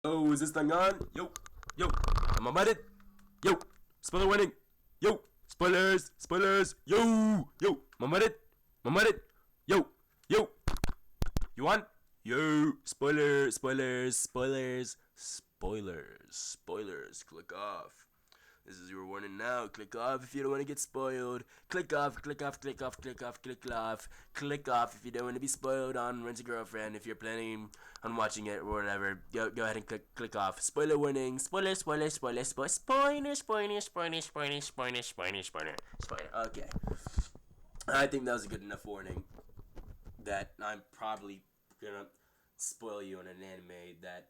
Oh, is this thing on? Yo, am I muted? Yo, spoiler warning. Yo, spoilers. Yo, am I muted? Am I muted? Yo, you on? Yo, spoilers. Click off. This is your warning now. Click off if you don't want to get spoiled. Click off if you don't want to be spoiled on Rent a Girlfriend. If you're planning on watching it or whatever, go ahead and click off. Spoiler warning. Spoiler. Okay. I think that was a good enough warning that I'm probably gonna spoil you in an anime that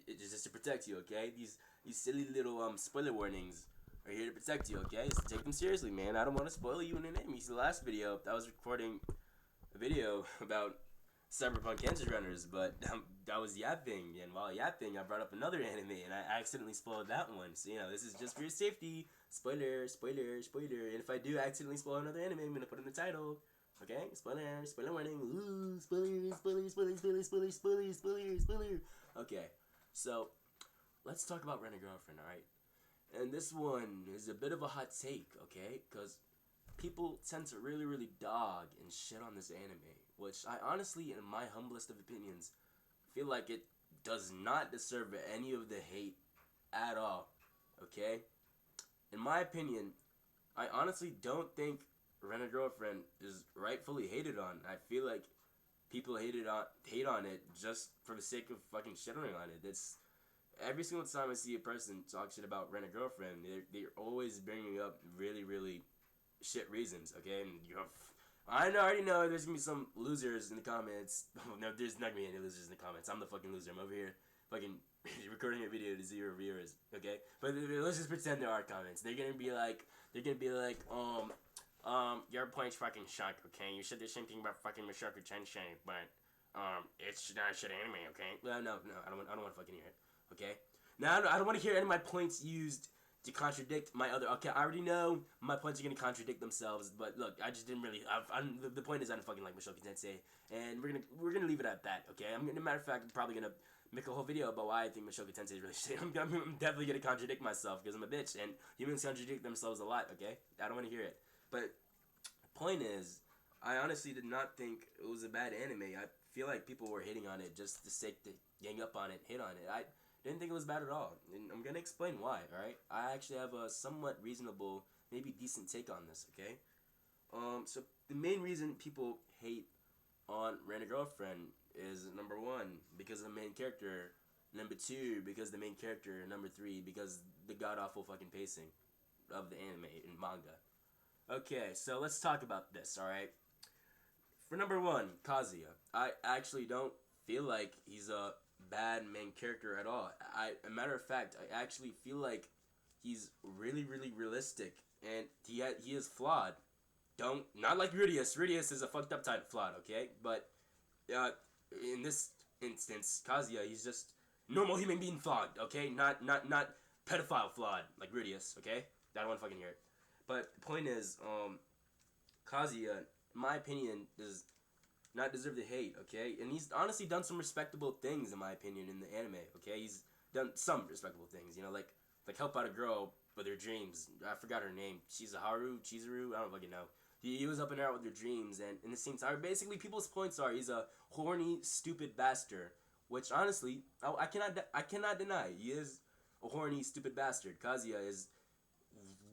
it's just to protect you, okay? These silly little spoiler warnings are here to protect you, okay? So take them seriously, man. I don't want to spoil you in an anime. See, the last video, I was recording a video about Cyberpunk Cancer Runners, but I was yapping, and while yapping, I brought up another anime, and I accidentally spoiled that one. So, this is just for your safety. Spoiler. And if I do accidentally spoil another anime, I'm gonna put in the title. Okay? Spoiler warning. Ooh, spoiler. Okay, so let's talk about Rent a Girlfriend, alright? And this one is a bit of a hot take, okay? Because people tend to really dog and shit on this anime, which I honestly, in my humblest of opinions, feel like it does not deserve any of the hate at all, okay? In my opinion, I honestly don't think Rent a Girlfriend is rightfully hated on. I feel like people hate on it just for the sake of fucking shitting on it. It's every single time I see a person talk shit about Rent a Girlfriend, they're always bringing up really shit reasons. Okay, and I already know there's gonna be some losers in the comments. No, there's not gonna be any losers in the comments. I'm the fucking loser. I'm over here fucking recording a video to 0 viewers. Okay, but let's just pretend there are comments. They're gonna be like, your point's fucking suck. Okay, you said the same thing about fucking Mushoku Tensei, but it's not a shit anime. Okay, no, I don't want to fucking hear it. Okay, now I don't want to hear any of my points used to contradict my other. Okay, I already know my points are gonna contradict themselves, but look, I just didn't really. The point is I don't fucking like Mushoku Tensei, and we're gonna leave it at that. Okay, matter of fact, I'm probably gonna make a whole video about why I think Mushoku Tensei is really shit. I'm definitely gonna contradict myself because I'm a bitch, and humans contradict themselves a lot. Okay, I don't want to hear it, but the point is, I honestly did not think it was a bad anime. I feel like people were hating on it just to sake to gang up on it, hit on it. I didn't think it was bad at all, and I'm gonna explain why. All right, I actually have a somewhat reasonable, maybe decent take on this. Okay, so the main reason people hate on Rent a Girlfriend is number one because of the main character, number two because the main character, number three because the god awful fucking pacing of the anime and manga. Okay, so let's talk about this. All right, for number one, Kazuya. I actually don't feel like he's a bad main character at all. A matter of fact, I actually feel like he's really realistic, and he is flawed. Don't not like Rudius. Rudius is a fucked up type of flawed, okay? But in this instance, Kazuya, he's just normal human being flawed, okay? Not pedophile flawed like Rudius, okay? I don't want to fucking hear it. But the point is, Kazuya, in my opinion, does not deserve the hate, okay? And he's honestly done some respectable things, in my opinion, in the anime, okay? He's done some respectable things, like help out a girl with her dreams. I forgot her name. Chizuru? I don't fucking know. He was helping her out with her dreams, and in the same time, basically, people's points are he's a horny, stupid bastard, which honestly, I cannot deny. He is a horny, stupid bastard. Kazuya is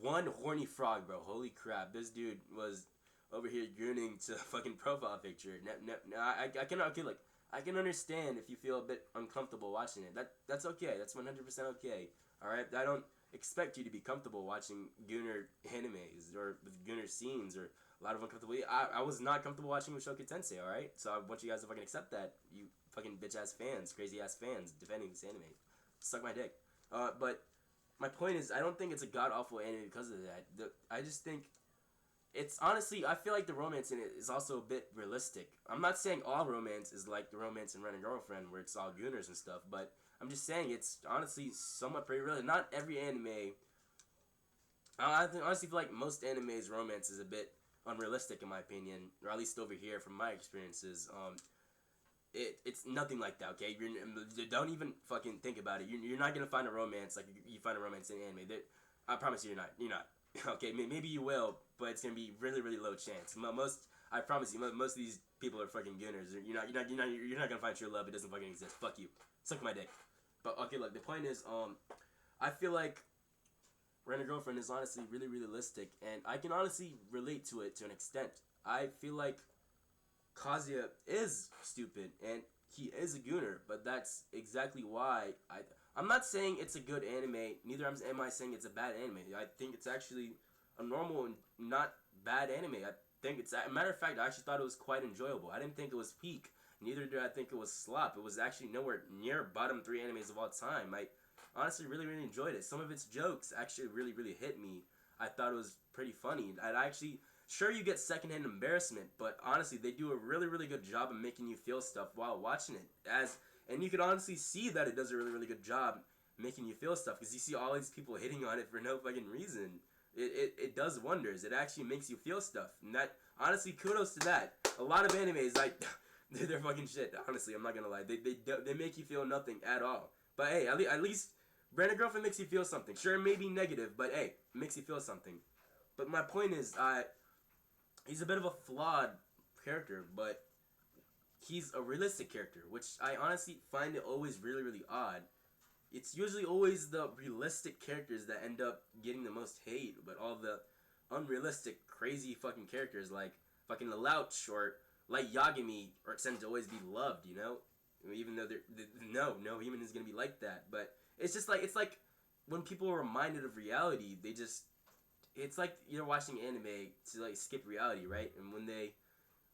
one horny frog, bro. Holy crap. This dude was over here grinning to a fucking profile picture. No, I cannot, okay, like, I can understand if you feel a bit uncomfortable watching it. That's okay. That's 100% okay. Alright? I don't expect you to be comfortable watching Gunner animes or with Gunner scenes or a lot of uncomfortable. I was not comfortable watching Mushoku Tensei, alright? So I want you guys to fucking accept that. You fucking bitch ass fans, crazy ass fans defending this anime. Suck my dick. But my point is, I don't think it's a god awful anime because of that. I just think it's honestly, I feel like the romance in it is also a bit realistic. I'm not saying all romance is like the romance in Rent a Girlfriend where it's all gooners and stuff, but I'm just saying it's honestly somewhat pretty real. Not every anime. Honestly feel like most animes romance is a bit unrealistic in my opinion, or at least over here from my experiences. it's nothing like that. Okay, don't even fucking think about it. You're not gonna find a romance like you find a romance in anime. That I promise you, you're not. You're not. Okay, maybe you will, but it's gonna be really really low chance. Most I promise you, most of these people are fucking gooners. You're not gonna find true love. It doesn't fucking exist. Fuck you. Suck my dick. But okay, look. The point is, I feel like Rent a Girlfriend is honestly really realistic, and I can honestly relate to it to an extent. I feel like Kazuya is stupid and he is a gooner, but that's exactly why I'm not saying it's a good anime. Neither am I saying it's a bad anime. I think it's actually a normal and not bad anime. I think it's a matter of fact. I actually thought it was quite enjoyable. I didn't think it was peak. Neither did I think it was slop. It was actually nowhere near bottom 3 animes of all time. I honestly really really enjoyed it. Some of its jokes actually really really hit me. I thought it was pretty funny. I actually sure you get secondhand embarrassment, but honestly they do a really really good job of making you feel stuff while watching it. And you can honestly see that it does a really really good job making you feel stuff because you see all these people hitting on it for no fucking reason. It does wonders. It actually makes you feel stuff, and that honestly kudos to that. A lot of animes like they're fucking shit. Honestly, I'm not gonna lie. They make you feel nothing at all. But hey, at least Brand a Girlfriend makes you feel something. Sure, it may be negative, but hey, it makes you feel something. But my point is, he's a bit of a flawed character, but he's a realistic character, which I honestly find it always really, really odd. It's usually always the realistic characters that end up getting the most hate, but all the unrealistic, crazy fucking characters like fucking Lelouch or like Yagami are tend to always be loved, you know? Even though no human is gonna be like that. But it's like when people are reminded of reality, they just it's like you're watching anime to like skip reality, right? And when they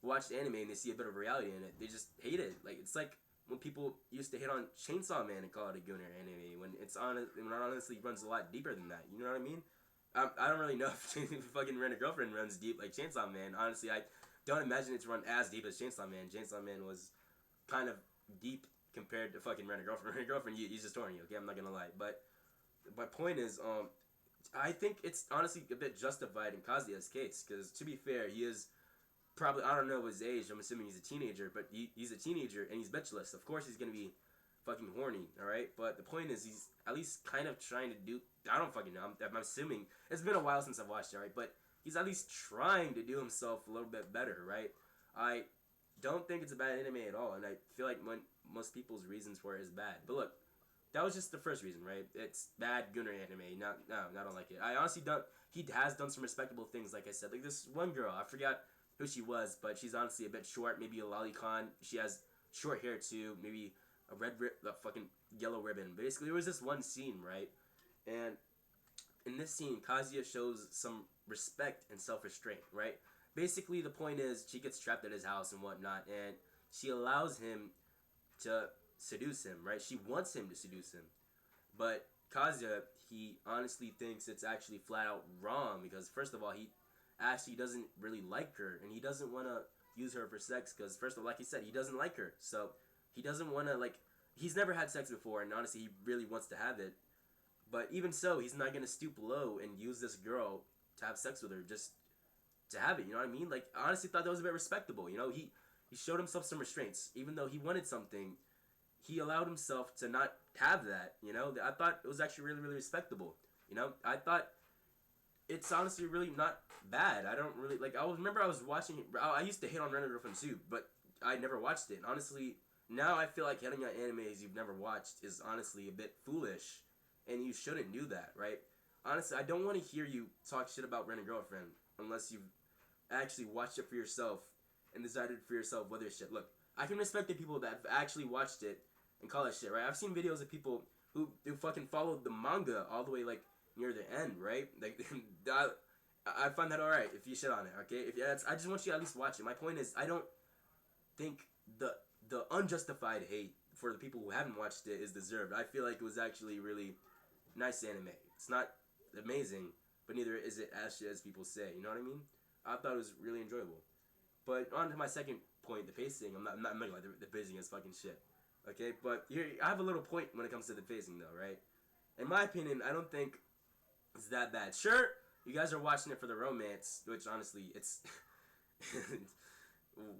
watch the anime and they see a bit of reality in it, they just hate it. Like it's like when people used to hit on Chainsaw Man and call it a gooner anime when when it honestly runs a lot deeper than that. You know what I mean? I don't really know if fucking Rent a Girlfriend runs deep like Chainsaw Man. Honestly, I don't imagine it's run as deep as Chainsaw Man. Chainsaw Man was kind of deep compared to fucking Rent a Girlfriend. Rent a Girlfriend, he's just torn you. Okay, I'm not gonna lie, but my point is, I think it's honestly a bit justified in Kazuya's case because to be fair, he is probably I don't know his age. I'm assuming he's a teenager, but he's a teenager and he's bitchless. Of course, he's gonna be fucking horny. All right, but the point is, he's at least kind of trying to do. I don't fucking know. I'm assuming it's been a while since I've watched it, right? But he's at least trying to do himself a little bit better, right? I don't think it's a bad anime at all, and I feel like most people's reasons for it is bad. But look, that was just the first reason, right? It's bad Gunner anime. No, I don't like it. I honestly don't. He has done some respectable things, like I said. Like this one girl, I forgot who she was, but she's honestly a bit short. Maybe a lolicon. She has short hair too. Maybe a fucking yellow ribbon. Basically, there was this one scene, right? And in this scene, Kazuya shows some respect and self-restraint, right? Basically, the point is she gets trapped at his house and whatnot, and she allows him to seduce him, right? She wants him to seduce him. But Kazuya, he honestly thinks it's actually flat out wrong because, first of all, he actually doesn't really like her, and he doesn't want to use her for sex because, first of all, like he said, he doesn't like her. So he doesn't want to, like, he's never had sex before, and honestly, he really wants to have it. But even so, he's not going to stoop low and use this girl to have sex with her just to have it, you know what I mean? Like, I honestly thought that was a bit respectable, you know? He showed himself some restraints. Even though he wanted something, he allowed himself to not have that, you know? I thought it was actually really, really respectable, you know? I thought it's honestly really not bad. I don't really, like, remember I was watching, I used to hate on Rent a Girlfriend too, but I never watched it. And honestly, now I feel like hitting on animes you've never watched is honestly a bit foolish, and you shouldn't do that, right? Honestly, I don't want to hear you talk shit about Rent a Girlfriend unless you've actually watched it for yourself and decided for yourself whether it's shit. Look, I can respect the people that have actually watched it and call it shit, right? I've seen videos of people who fucking followed the manga all the way, like, near the end, right? Like, I find that alright if you shit on it, okay? If yeah, I just want you to at least watch it. My point is, I don't think the unjustified hate for the people who haven't watched it is deserved. I feel like it was actually really nice anime. It's not amazing, but neither is it as shit as people say. You know what I mean? I thought it was really enjoyable. But on to my second point, the pacing. I'm not gonna lie, the pacing is fucking shit. Okay, but here I have a little point when it comes to the pacing, though, right? In my opinion, I don't think it's that bad. Sure, you guys are watching it for the romance, which honestly, it's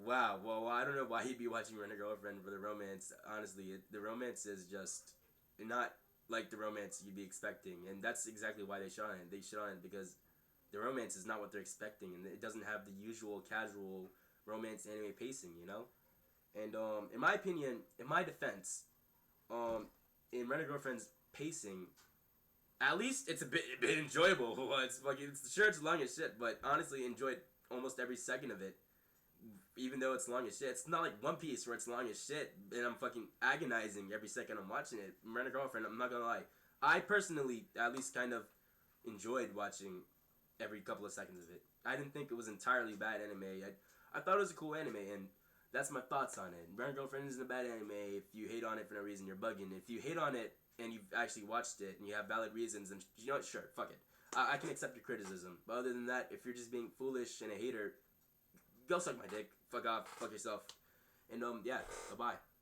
Wow. Well, I don't know why he'd be watching Rent a Girlfriend for the romance. Honestly, the romance is just not like the romance you'd be expecting, and that's exactly why they shot on it. They shot on it because the romance is not what they're expecting, and it doesn't have the usual casual romance anime pacing, you know. And in my opinion, in my defense, um, in Rent a Girlfriend's pacing, at least it's a bit enjoyable. It's fucking, it's sure it's long as shit, but honestly, enjoyed almost every second of it. Even though it's long as shit, it's not like One Piece where it's long as shit, and I'm fucking agonizing every second I'm watching it. Rent a Girlfriend, I'm not gonna lie, I personally at least kind of enjoyed watching every couple of seconds of it. I didn't think it was entirely bad anime. I thought it was a cool anime, and that's my thoughts on it. Rent a Girlfriend isn't a bad anime. If you hate on it for no reason, you're bugging. If you hate on it and you've actually watched it and you have valid reasons, then you know what? Sure, fuck it. I can accept your criticism. But other than that, if you're just being foolish and a hater, go suck my dick. Fuck off. Fuck yourself. And yeah, bye bye.